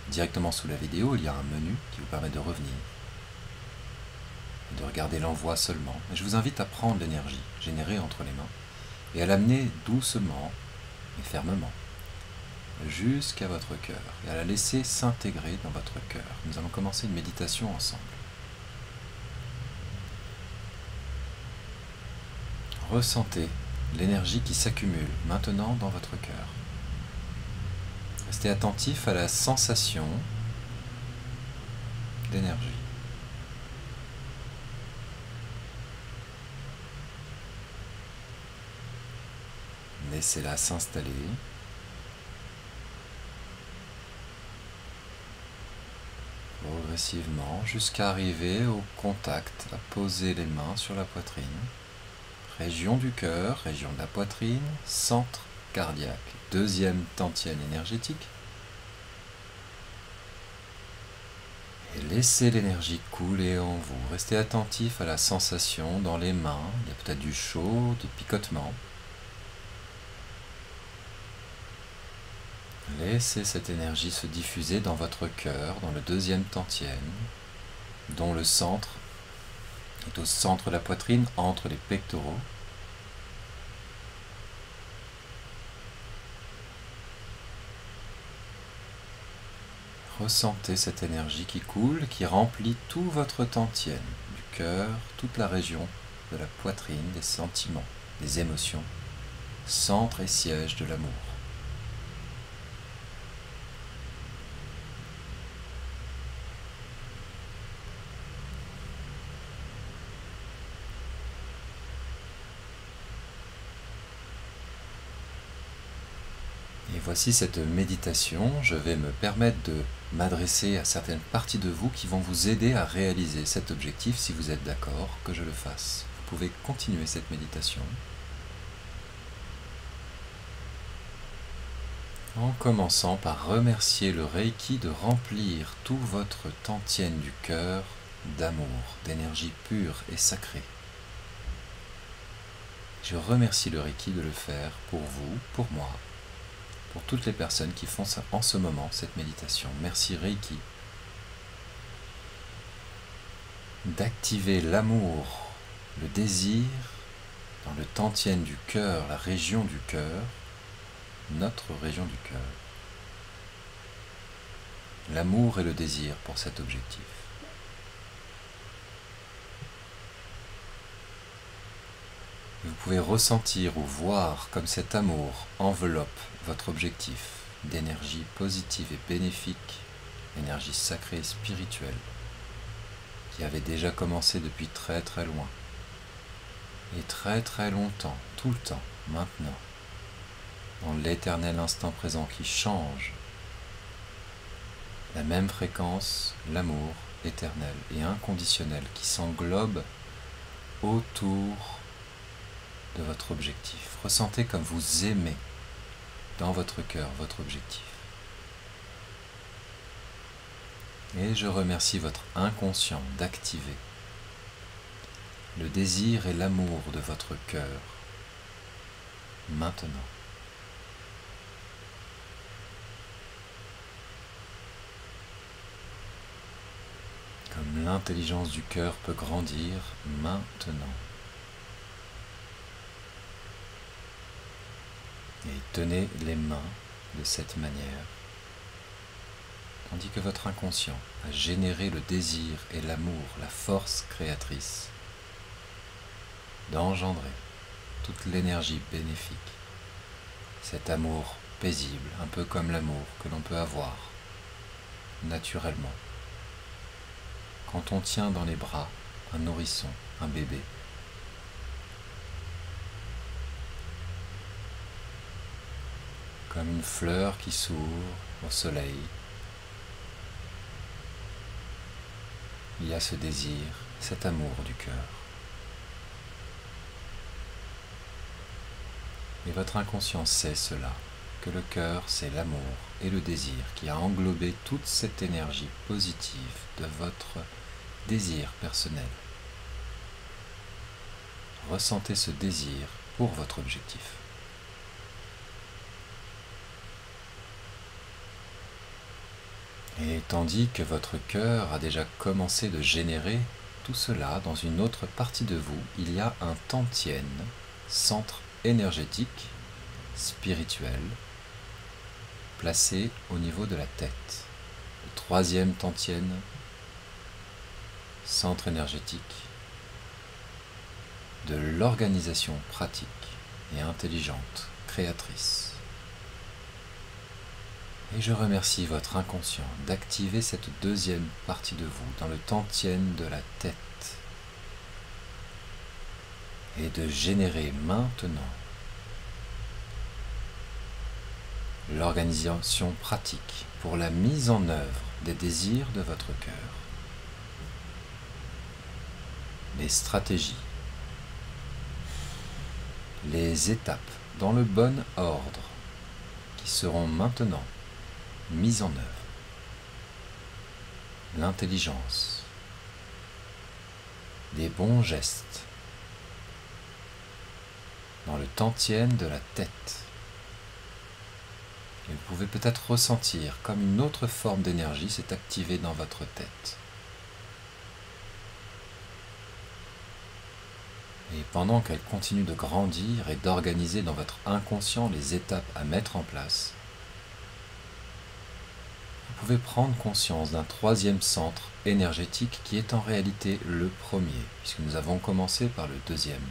directement sous la vidéo. Il y a un menu qui vous permet de revenir et de regarder l'envoi seulement. Mais je vous invite à prendre l'énergie générée entre les mains et à l'amener doucement et fermement jusqu'à votre cœur et à la laisser s'intégrer dans votre cœur. Nous allons commencer une méditation ensemble. Ressentez l'énergie qui s'accumule maintenant dans votre cœur. Restez attentif à la sensation d'énergie. Laissez-la s'installer. Progressivement jusqu'à arriver au contact, à poser les mains sur la poitrine. Région du cœur, région de la poitrine, centre cardiaque, deuxième tantième énergétique. Et laissez l'énergie couler en vous. Restez attentif à la sensation dans les mains. Il y a peut-être du chaud, du picotement. Laissez cette énergie se diffuser dans votre cœur, dans le deuxième tantième, dont le centre est au centre de la poitrine, entre les pectoraux. Ressentez cette énergie qui coule, qui remplit tout votre tantième, du cœur, toute la région de la poitrine, des sentiments, des émotions, centre et siège de l'amour. Et voici cette méditation. Je vais me permettre de m'adresser à certaines parties de vous qui vont vous aider à réaliser cet objectif si vous êtes d'accord que je le fasse. Vous pouvez continuer cette méditation en commençant par remercier le Reiki de remplir tout votre tantième du cœur d'amour, d'énergie pure et sacrée. Je remercie le Reiki de le faire pour vous, pour moi, pour toutes les personnes qui font en ce moment cette méditation. Merci Reiki d'activer l'amour, le désir dans le tantième du cœur, la région du cœur, notre région du cœur. L'amour et le désir pour cet objectif. Vous pouvez ressentir ou voir comme cet amour enveloppe votre objectif d'énergie positive et bénéfique, énergie sacrée et spirituelle, qui avait déjà commencé depuis très très loin, et très très longtemps, tout le temps, maintenant, dans l'éternel instant présent qui change, la même fréquence, l'amour éternel et inconditionnel qui s'englobe autour de votre objectif. Ressentez comme vous aimez dans votre cœur votre objectif. Et je remercie votre inconscient d'activer le désir et l'amour de votre cœur maintenant. Comme l'intelligence du cœur peut grandir maintenant. Et tenez les mains de cette manière, tandis que votre inconscient a généré le désir et l'amour, la force créatrice, d'engendrer toute l'énergie bénéfique, cet amour paisible, un peu comme l'amour que l'on peut avoir naturellement quand on tient dans les bras un nourrisson, un bébé. Comme une fleur qui s'ouvre au soleil, il y a ce désir, cet amour du cœur. Et votre inconscient sait cela, que le cœur, c'est l'amour et le désir qui a englobé toute cette énergie positive de votre désir personnel. Ressentez ce désir pour votre objectif. Et tandis que votre cœur a déjà commencé de générer tout cela dans une autre partie de vous, il y a un Tantien, centre énergétique, spirituel, placé au niveau de la tête. Le troisième Tantien, centre énergétique de l'organisation pratique et intelligente, créatrice. Et je remercie votre inconscient d'activer cette deuxième partie de vous dans le Tantien de la tête et de générer maintenant l'organisation pratique pour la mise en œuvre des désirs de votre cœur, les stratégies, les étapes dans le bon ordre qui seront maintenant mises en œuvre, l'intelligence, les bons gestes dans le Tantien de la tête. Et vous pouvez peut-être ressentir comme une autre forme d'énergie s'est activée dans votre tête. Et pendant qu'elle continue de grandir et d'organiser dans votre inconscient les étapes à mettre en place, vous pouvez prendre conscience d'un troisième centre énergétique qui est en réalité le premier, puisque nous avons commencé par le deuxième.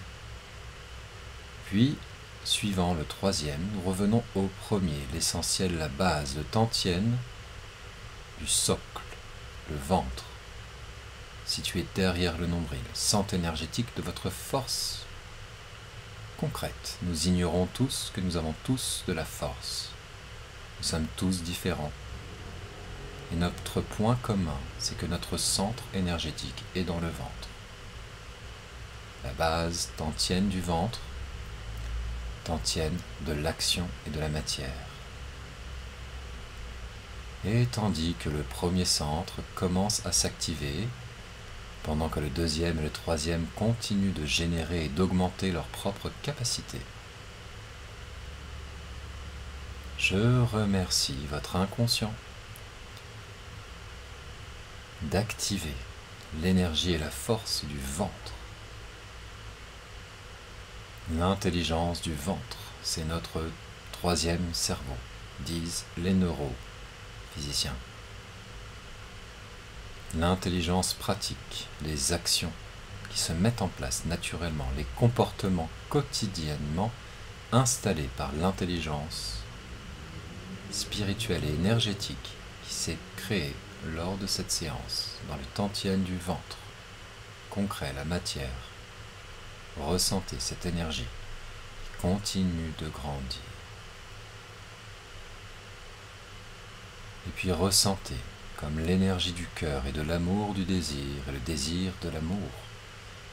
Puis, suivant le troisième, nous revenons au premier, l'essentiel, la base, le Tantien du socle, le ventre, situé derrière le nombril, centre énergétique de votre force concrète. Nous ignorons tous que nous avons tous de la force. Nous sommes tous différents. Et notre point commun, c'est que notre centre énergétique est dans le ventre. La base tantienne du ventre, tantienne de l'action et de la matière. Et tandis que le premier centre commence à s'activer, pendant que le deuxième et le troisième continuent de générer et d'augmenter leur propre capacité, je remercie votre inconscient d'activer l'énergie et la force du ventre. L'intelligence du ventre, c'est notre troisième cerveau, disent les neurophysiciens. L'intelligence pratique, les actions qui se mettent en place naturellement, les comportements quotidiennement installés par l'intelligence spirituelle et énergétique qui s'est créée lors de cette séance, dans le tantien du ventre, concret, la matière. Ressentez cette énergie qui continue de grandir. Et puis ressentez comme l'énergie du cœur et de l'amour du désir et le désir de l'amour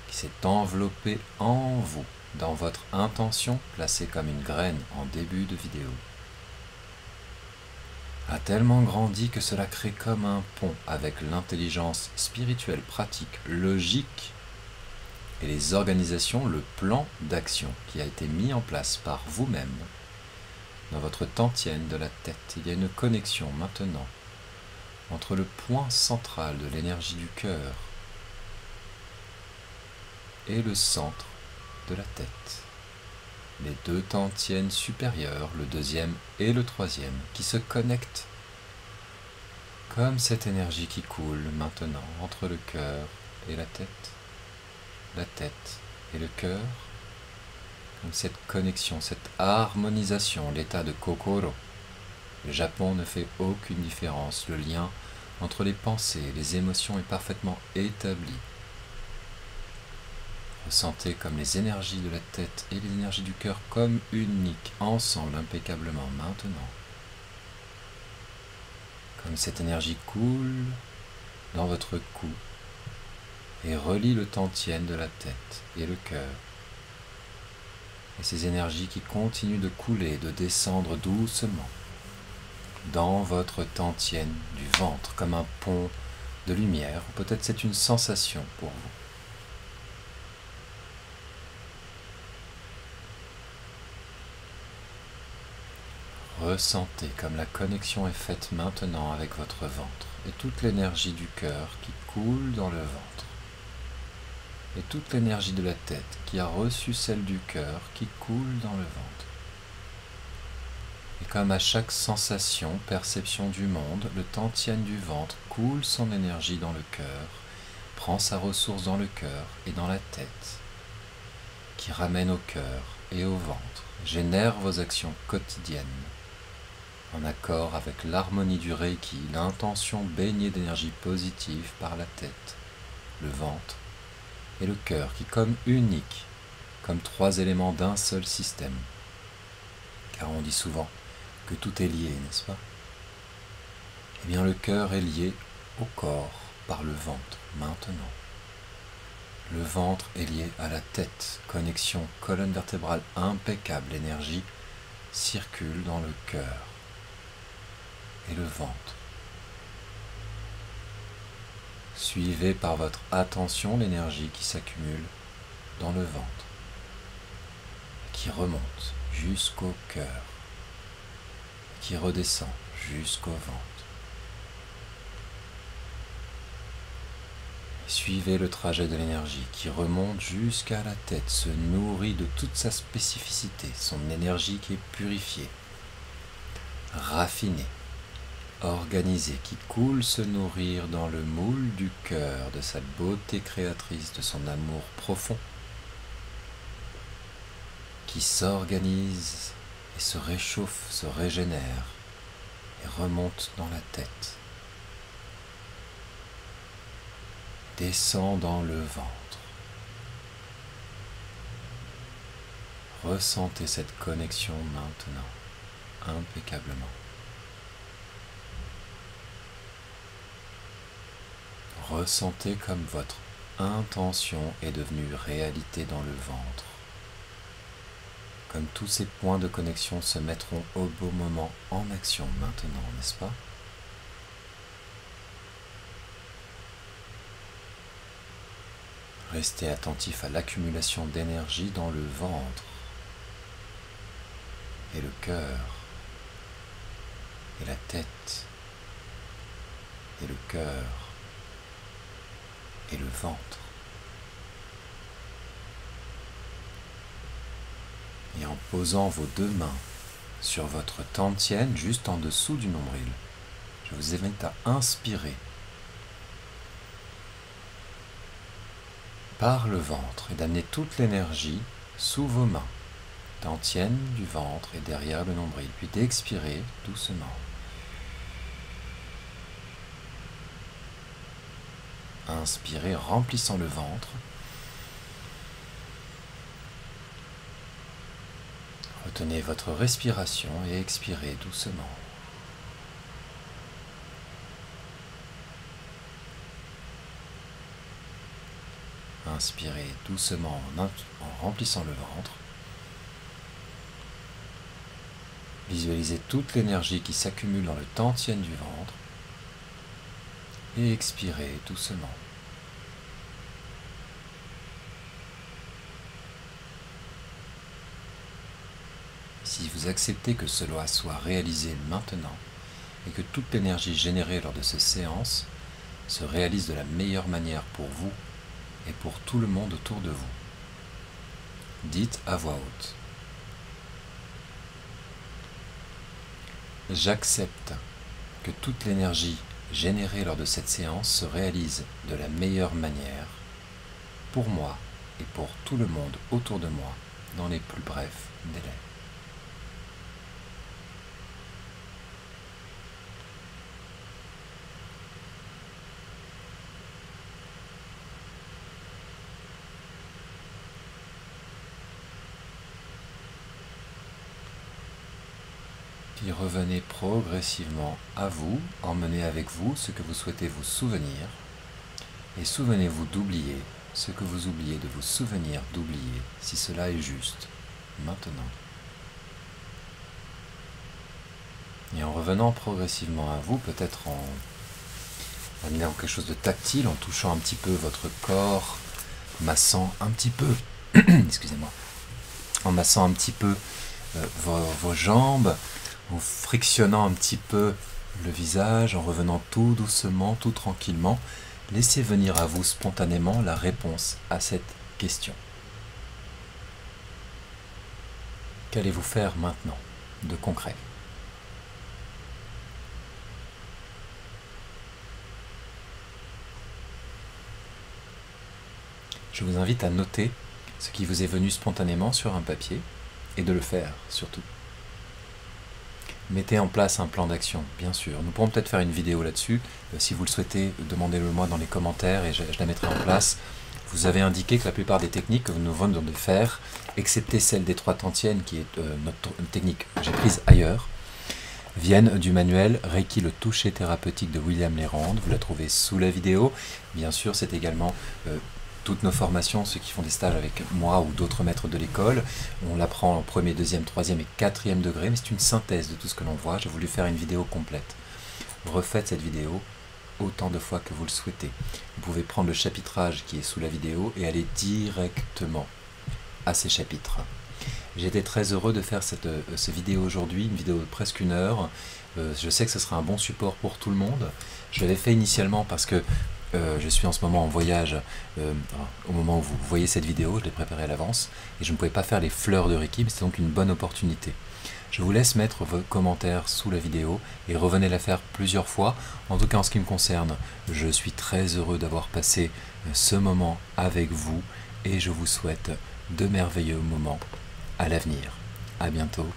qui s'est enveloppé en vous, dans votre intention placée comme une graine en début de vidéo, a tellement grandi que cela crée comme un pont avec l'intelligence spirituelle pratique, logique et les organisations, le plan d'action qui a été mis en place par vous-même dans votre tantienne de la tête. Il y a une connexion maintenant entre le point central de l'énergie du cœur et le centre de la tête. Les deux tantiennes supérieures, le deuxième et le troisième, qui se connectent comme cette énergie qui coule maintenant entre le cœur et la tête et le cœur, comme cette connexion, cette harmonisation, l'état de Kokoro. Le Japon ne fait aucune différence, le lien entre les pensées et les émotions est parfaitement établi. Ressentez comme les énergies de la tête et les énergies du cœur comme uniques, ensemble, impeccablement, maintenant. Comme cette énergie coule dans votre cou et relie le tantien de la tête et le cœur. Et ces énergies qui continuent de couler, de descendre doucement dans votre tantienne du ventre, comme un pont de lumière, ou peut-être c'est une sensation pour vous. Ressentez comme la connexion est faite maintenant avec votre ventre et toute l'énergie du cœur qui coule dans le ventre et toute l'énergie de la tête qui a reçu celle du cœur qui coule dans le ventre. Et comme à chaque sensation, perception du monde, le tantien du ventre coule son énergie dans le cœur, prend sa ressource dans le cœur et dans la tête, qui ramène au cœur et au ventre, génère vos actions quotidiennes, en accord avec l'harmonie du Reiki, l'intention baignée d'énergie positive par la tête, le ventre et le cœur, qui comme unique, comme trois éléments d'un seul système. Car on dit souvent que tout est lié, n'est-ce pas? Eh bien le cœur est lié au corps par le ventre, maintenant. Le ventre est lié à la tête, connexion colonne vertébrale impeccable, l'énergie circule dans le cœur et le ventre. Suivez par votre attention l'énergie qui s'accumule dans le ventre, qui remonte jusqu'au cœur, qui redescend jusqu'au ventre. Suivez le trajet de l'énergie qui remonte jusqu'à la tête, se nourrit de toute sa spécificité, son énergie qui est purifiée, raffinée, organisée, qui coule se nourrir dans le moule du cœur, de sa beauté créatrice, de son amour profond, qui s'organise et se réchauffe, se régénère et remonte dans la tête, descend dans le ventre. Ressentez cette connexion maintenant, impeccablement. Ressentez comme votre intention est devenue réalité dans le ventre. Comme tous ces points de connexion se mettront au beau moment en action maintenant, n'est-ce pas? Restez attentif à l'accumulation d'énergie dans le ventre et le cœur et la tête et le cœur et le ventre. Et en posant vos deux mains sur votre tantienne, juste en dessous du nombril, je vous invite à inspirer par le ventre et d'amener toute l'énergie sous vos mains, dantienne du ventre et derrière le nombril, puis d'expirer doucement. Inspirez, remplissant le ventre. Retenez votre respiration et expirez doucement. Inspirez doucement en remplissant le ventre. Visualisez toute l'énergie qui s'accumule dans le dantienne du ventre. Et expirez doucement. Si vous acceptez que cela soit réalisé maintenant et que toute l'énergie générée lors de cette séance se réalise de la meilleure manière pour vous et pour tout le monde autour de vous, dites à voix haute: j'accepte que toute l'énergie générée lors de cette séance se réalise de la meilleure manière pour moi et pour tout le monde autour de moi dans les plus brefs délais. Puis revenez progressivement à vous, emmenez avec vous ce que vous souhaitez vous souvenir, et souvenez-vous d'oublier ce que vous oubliez de vous souvenir d'oublier, si cela est juste, maintenant. Et en revenant progressivement à vous, peut-être en amenant quelque chose de tactile, en touchant un petit peu votre corps, massant un petit peu, excusez-moi, en massant un petit peu vos jambes, en frictionnant un petit peu le visage, en revenant tout doucement, tout tranquillement, laissez venir à vous spontanément la réponse à cette question. Qu'allez-vous faire maintenant de concret ? Je vous invite à noter ce qui vous est venu spontanément sur un papier et de le faire surtout. Mettez en place un plan d'action, bien sûr. Nous pourrons peut-être faire une vidéo là-dessus. Si vous le souhaitez, demandez-le moi dans les commentaires et je la mettrai en place. Vous avez indiqué que la plupart des techniques que nous venons de faire, excepté celle des 3 dantiennes, qui est notre technique que j'ai prise ailleurs, viennent du manuel Reiki, le toucher thérapeutique de William Lérande. Vous la trouvez sous la vidéo. Bien sûr, c'est également toutes nos formations, ceux qui font des stages avec moi ou d'autres maîtres de l'école. On l'apprend en 1er, 2e, 3e et 4e degré, mais c'est une synthèse de tout ce que l'on voit. J'ai voulu faire une vidéo complète. Refaites cette vidéo autant de fois que vous le souhaitez. Vous pouvez prendre le chapitrage qui est sous la vidéo et aller directement à ces chapitres. J'étais très heureux de faire cette vidéo aujourd'hui, une vidéo de presque 1 heure. Je sais que ce sera un bon support pour tout le monde. Je l'avais fait initialement parce que je suis en ce moment en voyage au moment où vous voyez cette vidéo, je l'ai préparée à l'avance et je ne pouvais pas faire les fleurs de Reiki, mais c'est donc une bonne opportunité. Je vous laisse mettre vos commentaires sous la vidéo et revenez la faire plusieurs fois. En tout cas en ce qui me concerne, je suis très heureux d'avoir passé ce moment avec vous et je vous souhaite de merveilleux moments à l'avenir. À bientôt.